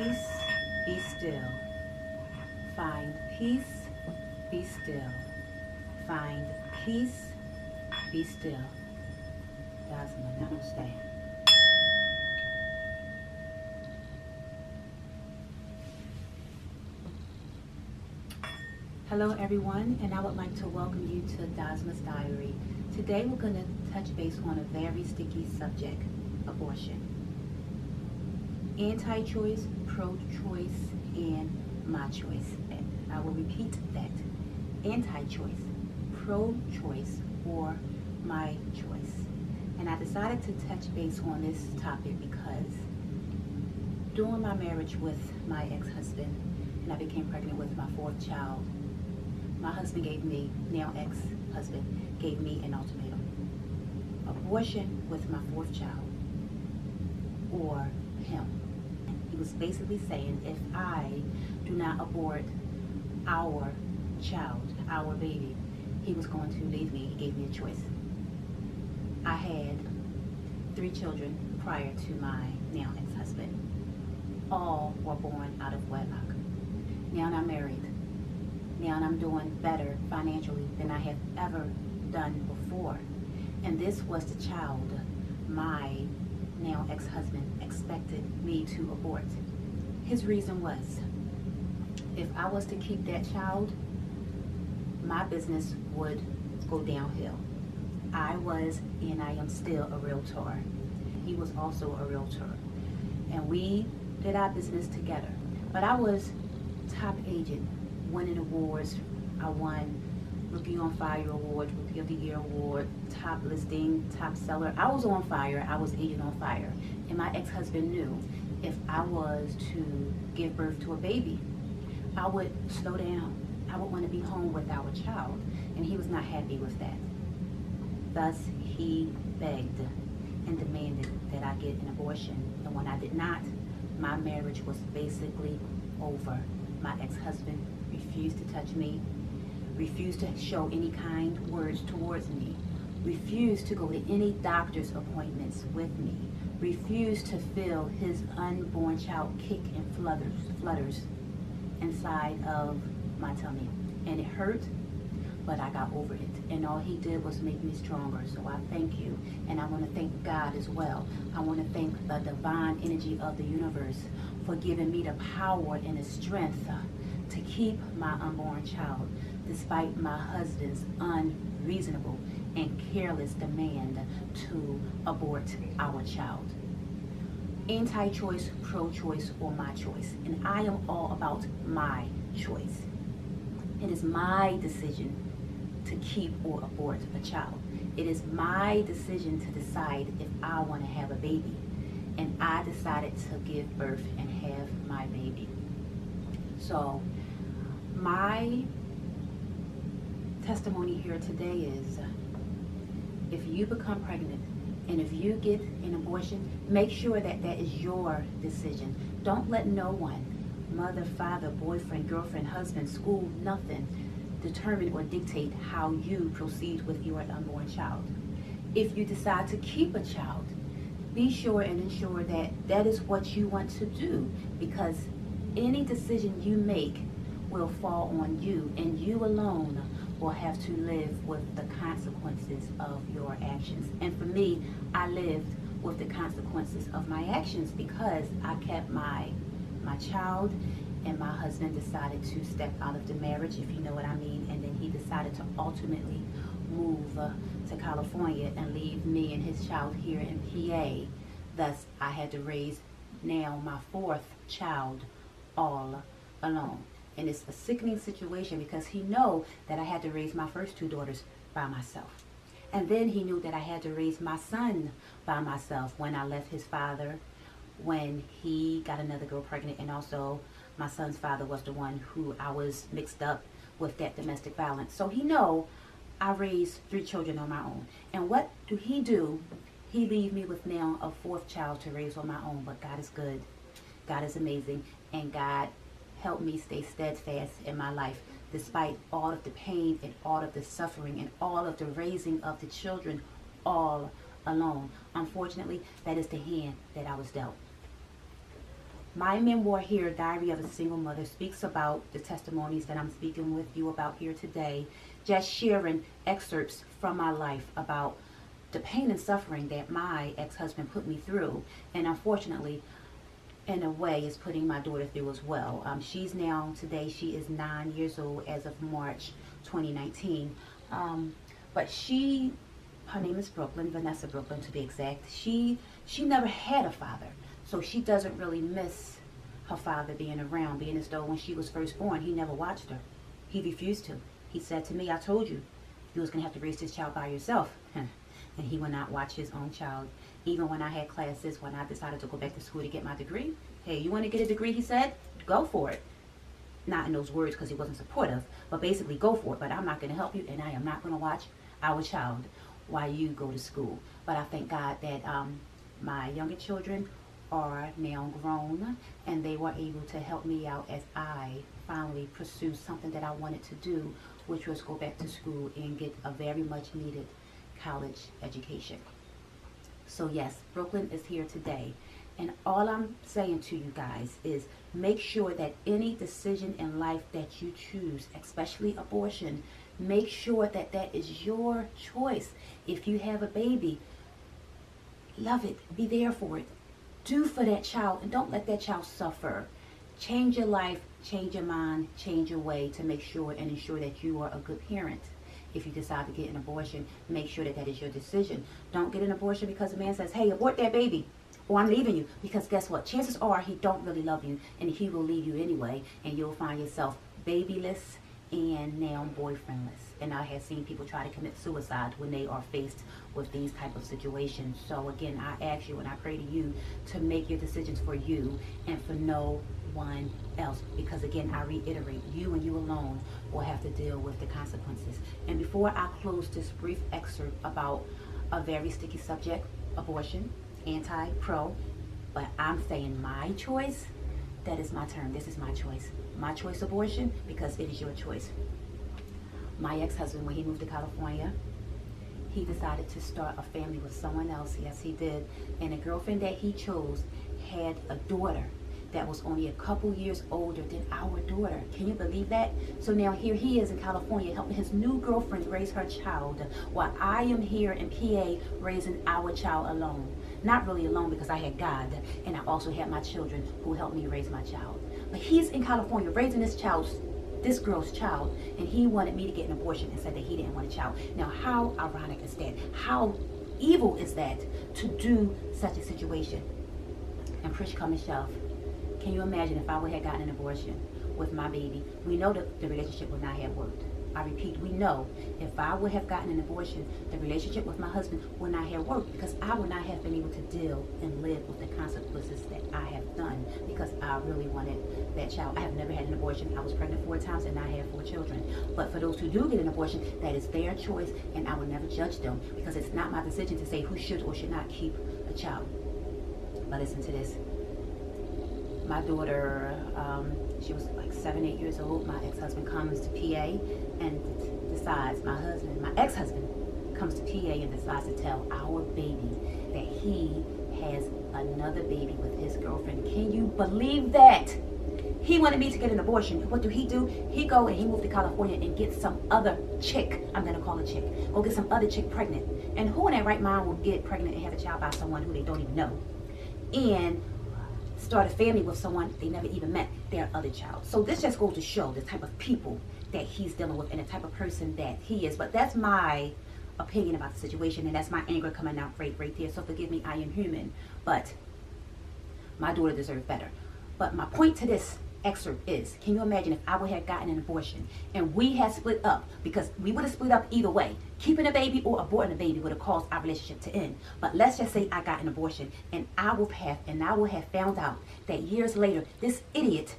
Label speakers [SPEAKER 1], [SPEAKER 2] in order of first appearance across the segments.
[SPEAKER 1] peace, be still. Find peace, be still. Find peace, be still. Doasm, namaste. Hello everyone, and I would like to welcome you to Doasm's Diary. Today we're going to touch base on a very sticky subject, abortion. Anti-choice, pro-choice, and my choice. And I will repeat that. Anti-choice, pro-choice, or my choice. And I decided to touch base on this topic because during my marriage with my ex-husband, and I became pregnant with my fourth child, my husband gave me, now ex-husband, gave me an ultimatum. Abortion with my fourth child or him. He was basically saying if I do not abort our child, our baby, he was going to leave me. He gave me a choice. I had 3 children prior to my now ex-husband. All were born out of wedlock. Now I'm married. Now I'm doing better financially than I have ever done before. And this was the child my now ex-husband expected me to abort. His reason was, if I was to keep that child, my business would go downhill. I was, and I am still, a realtor. He was also a realtor. And we did our business together. But I was top agent, winning awards. I won Rookie on Fire Award, Rookie of the Year Award, top listing, top seller. I was on fire. I was agent on fire. And my ex-husband knew if I was to give birth to a baby, I would slow down. I would want to be home with our child. And he was not happy with that. Thus, he begged and demanded that I get an abortion. And when I did not, my marriage was basically over. My ex-husband refused to touch me, refused to show any kind words towards me, refused to go to any doctor's appointments with me, refused to feel his unborn child kick and flutters inside of my tummy. And it hurt, but I got over it. And all he did was make me stronger. So I thank you. And I want to thank God as well. I want to thank the divine energy of the universe for giving me the power and the strength to keep my unborn child, despite my husband's unreasonable and careless demand to abort our child. Anti-choice, pro-choice, or my choice. And I am all about my choice. It is my decision to keep or abort a child. It is my decision to decide if I want to have a baby. And I decided to give birth and have my baby. So my testimony here today is, if you become pregnant and if you get an abortion, make sure that that is your decision. Don't let no one, mother, father, boyfriend, girlfriend, husband, school, nothing, determine or dictate how you proceed with your unborn child. If you decide to keep a child, be sure and ensure that that is what you want to do, because any decision you make will fall on you, and you alone will have to live with the consequences of your actions. And for me, I lived with the consequences of my actions because I kept my child, and my husband decided to step out of the marriage, if you know what I mean, and then he decided to ultimately move to California and leave me and his child here in PA. Thus, I had to raise now my 4th child all alone. And it's a sickening situation because he knew that I had to raise my first 2 daughters by myself. And then he knew that I had to raise my son by myself when I left his father, when he got another girl pregnant, and also my son's father was the one who I was mixed up with that domestic violence. So he know I raised 3 children on my own. And what do? He leave me with now a 4th child to raise on my own. But God is good. God is amazing. And God helped me stay steadfast in my life despite all of the pain and all of the suffering and all of the raising of the children all alone. Unfortunately, that is the hand that I was dealt. My memoir here, Diary of a Single Mother, speaks about the testimonies that I'm speaking with you about here today, just sharing excerpts from my life about the pain and suffering that my ex-husband put me through, and unfortunately, in a way, is putting my daughter through as well. She's now, today, she is 9 years old as of March 2019. But her name is Brooklyn, Vanessa Brooklyn to be exact. She never had a father, so she doesn't really miss her father being around, being as though when she was first born, he never watched her. He refused to. He said to me, I told you, you was going to have to raise this child by yourself. And he would not watch his own child. Even when I had classes, when I decided to go back to school to get my degree, hey, you want to get a degree, he said, go for it. Not in those words because he wasn't supportive, but basically go for it. But I'm not going to help you, and I am not going to watch our child while you go to school. But I thank God that my younger children are now grown, and they were able to help me out as I finally pursued something that I wanted to do, which was go back to school and get a very much needed college education. So yes, Brooklyn is here today. And all I'm saying to you guys is make sure that any decision in life that you choose, especially abortion, make sure that that is your choice. If you have a baby, love it. Be there for it. Do for that child, and don't let that child suffer. Change your life, change your mind, change your way to make sure and ensure that you are a good parent. If you decide to get an abortion, make sure that that is your decision. Don't get an abortion because a man says, hey, abort that baby, or I'm leaving you. Because guess what? Chances are he don't really love you, and he will leave you anyway, and you'll find yourself babyless and now boyfriendless. And I have seen people try to commit suicide when they are faced with these type of situations. So again, I ask you and I pray to you to make your decisions for you and for no one else, because again, I reiterate, you and you alone will have to deal with the consequences. And before I close this brief excerpt about a very sticky subject, abortion, anti, pro, but I'm saying my choice, that is my term. This is my choice. My choice abortion, because it is your choice. My ex-husband, when he moved to California, he decided to start a family with someone else. Yes, he did. And the girlfriend that he chose had a daughter that was only a couple years older than our daughter. Can you believe that? So now here he is in California helping his new girlfriend raise her child, while I am here in PA raising our child alone. Not really alone, because I had God, and I also had my children who helped me raise my child. But he's in California raising this girl's child, and he wanted me to get an abortion and said that he didn't want a child. Now, how ironic is that? How evil is that to do such a situation? And push come to shove, can you imagine if I would have gotten an abortion with my baby? We know that the relationship would not have worked. I repeat, we know if I would have gotten an abortion, the relationship with my husband would not have worked, because I would not have been able to deal and live with the consequences that I have done, because I really wanted that child. I have never had an abortion. I was pregnant 4 times and I have 4 children. But for those who do get an abortion, that is their choice, and I will never judge them, because it's not my decision to say who should or should not keep a child. But listen to this. My daughter, she was like 7, 8 years old. My ex-husband comes to PA and decides, my ex-husband comes to PA and decides to tell our baby that he has another baby with his girlfriend. Can you believe that? He wanted me to get an abortion. What do? He go and he moved to California and get some other chick, I'm going to call her chick, go get some other chick pregnant. And who in their right mind will get pregnant and have a child by someone who they don't even know? And start a family with someone they never even met, their other child. So this just goes to show the type of people that he's dealing with and the type of person that he is. But that's my opinion about the situation, and that's my anger coming out right there. So forgive me, I am human, but my daughter deserves better. But my point to this excerpt is, can you imagine if I would have gotten an abortion and we had split up? Because we would have split up either way. Keeping a baby or aborting a baby would have caused our relationship to end. But let's just say I got an abortion, and I will have found out that years later, this idiot,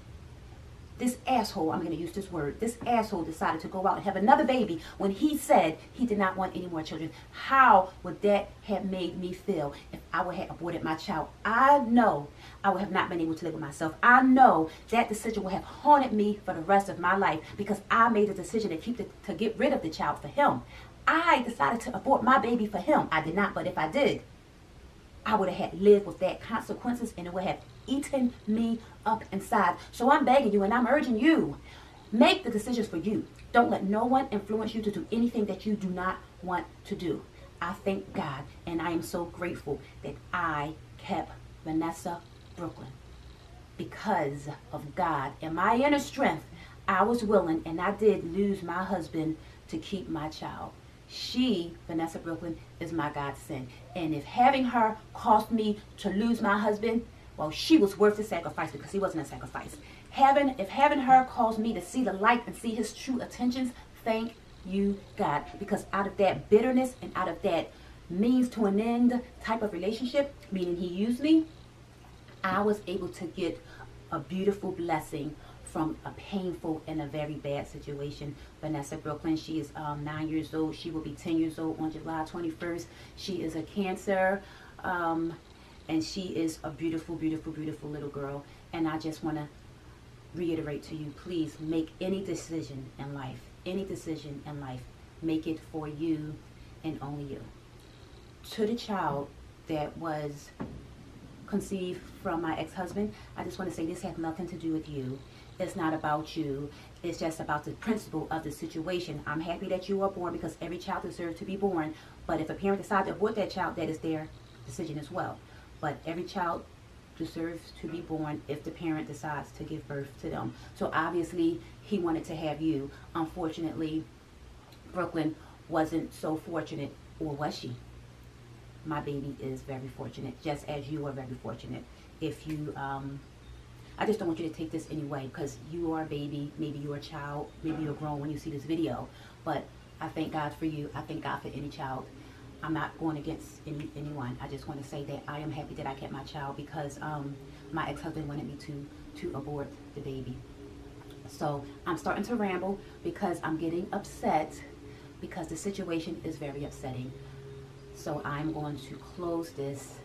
[SPEAKER 1] this asshole, I'm going to use this word, this asshole decided to go out and have another baby when he said he did not want any more children. How would that have made me feel if I would have aborted my child? I know I would have not been able to live with myself. I know that decision would have haunted me for the rest of my life, because I made a decision to get rid of the child for him. I decided to abort my baby for him. I did not, but if I did, I would have had lived with that consequences, and it would have eating me up inside. So I'm begging you and I'm urging you, make the decisions for you. Don't let no one influence you to do anything that you do not want to do. I thank God and I am so grateful that I kept Vanessa Brooklyn. Because of God and my inner strength, I was willing and I did lose my husband to keep my child. She, Vanessa Brooklyn, is my godsend. And if having her cost me to lose my husband, well, she was worth the sacrifice because he wasn't a sacrifice. If having her caused me to see the light and see his true intentions, thank you, God. Because out of that bitterness and out of that means to an end type of relationship, meaning he used me, I was able to get a beautiful blessing from a painful and a very bad situation. Vanessa Brooklyn, she is 9 years old. She will be 10 years old on July 21st. She is a Cancer, and she is a beautiful, beautiful, beautiful little girl. And I just want to reiterate to you, please make any decision in life, make it for you and only you. To the child that was conceived from my ex-husband, I just want to say this has nothing to do with you. It's not about you. It's just about the principle of the situation. I'm happy that you are born because every child deserves to be born. But if a parent decides to abort that child, that is their decision as well. But every child deserves to be born if the parent decides to give birth to them. So obviously he wanted to have you. Unfortunately, Brooklyn wasn't so fortunate, or was she? My baby is very fortunate, just as you are very fortunate. If you, I just don't want you to take this anyway, because you are a baby, maybe you're a child, maybe you're grown when you see this video. But I thank God for you. I thank God for any child. I'm not going against anyone. I just want to say that I am happy that I kept my child because my ex-husband wanted me to abort the baby. So I'm starting to ramble because I'm getting upset because the situation is very upsetting. So I'm going to close this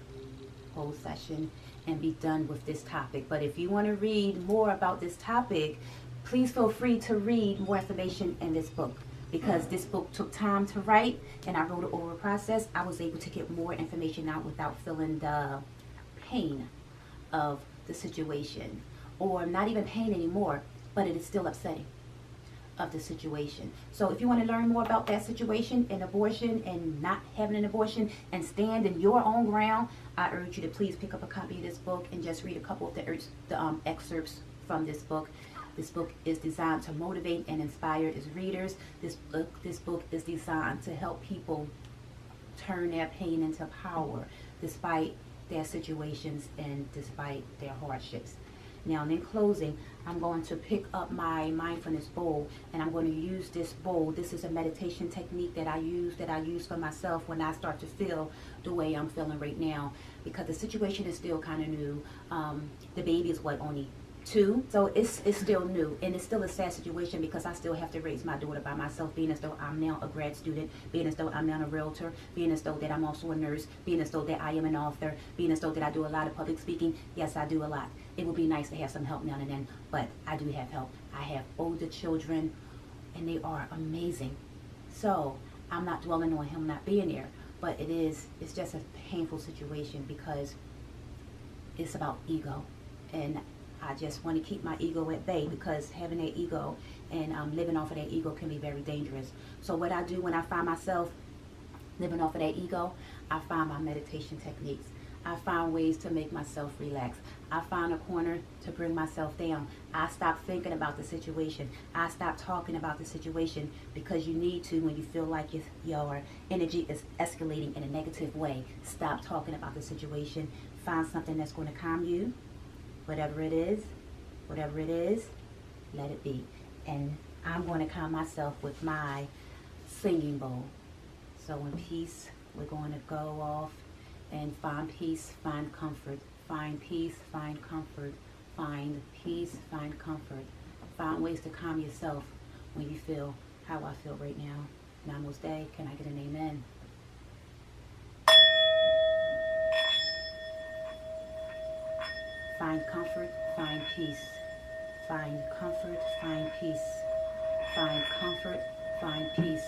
[SPEAKER 1] whole session and be done with this topic. But if you want to read more about this topic, please feel free to read more information in this book. Because this book took time to write and I wrote it over a process, I was able to get more information out without feeling the pain of the situation. Or not even pain anymore, but it is still upsetting of the situation. So if you want to learn more about that situation and abortion and not having an abortion and stand in your own ground, I urge you to please pick up a copy of this book and just read a couple of the excerpts from this book. This book is designed to motivate and inspire its readers. This book is designed to help people turn their pain into power despite their situations and despite their hardships. Now, in closing, I'm going to pick up my mindfulness bowl and I'm going to use this bowl. This is a meditation technique that I use for myself when I start to feel the way I'm feeling right now, because the situation is still kind of new. The baby is only 2, so it's still new, and it's still a sad situation because I still have to raise my daughter by myself, being as though I'm now a grad student, being as though I'm now a realtor, being as though that I'm also a nurse, being as though that I am an author, being as though that I do a lot of public speaking. Yes, I do a lot. It would be nice to have some help now and then, but I do have help. I have older children, and they are amazing. So I'm not dwelling on him not being there, but it's just a painful situation because it's about ego, and I just want to keep my ego at bay, because having that ego and living off of that ego can be very dangerous. So what I do when I find myself living off of that ego, I find my meditation techniques. I find ways to make myself relax. I find a corner to bring myself down. I stop thinking about the situation. I stop talking about the situation, because you need to when you feel like your energy is escalating in a negative way. Stop talking about the situation. Find something that's going to calm you. Whatever it is, let it be. And I'm going to calm myself with my singing bowl. So in peace, we're going to go off and find peace, find comfort. Find peace, find comfort. Find peace, find comfort. Find ways to calm yourself when you feel how I feel right now. Namaste. Can I get an amen? Find comfort, find peace. Find comfort, find peace. Find comfort, find peace.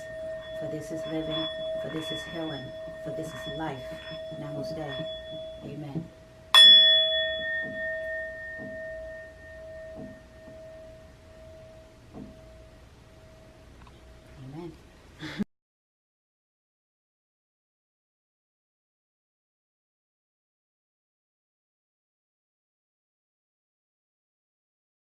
[SPEAKER 1] For this is living, for this is healing, for this is life. Namaste. Amen.